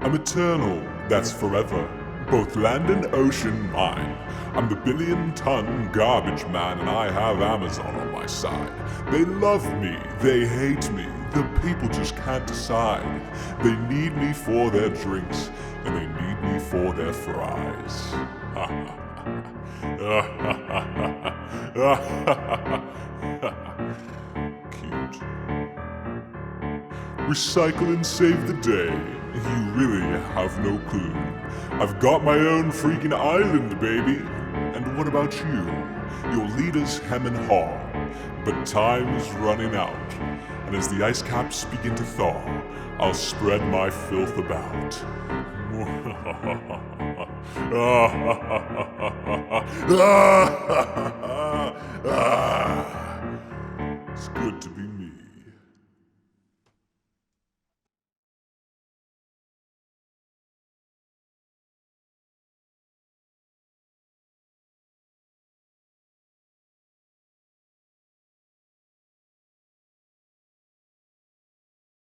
I'm eternal, that's forever, both land and ocean mine. I'm the billion-ton garbage man, and I have Amazon on my side. They love me, they hate me, the people just can't decide. They need me for their drinks, and they need me for their fries. Cute. Recycle and save the day. You really have no clue. I've got my own freaking island, baby. And what about you? Your leaders hem and haw, but time is running out. And as the ice caps begin to thaw, I'll spread my filth about.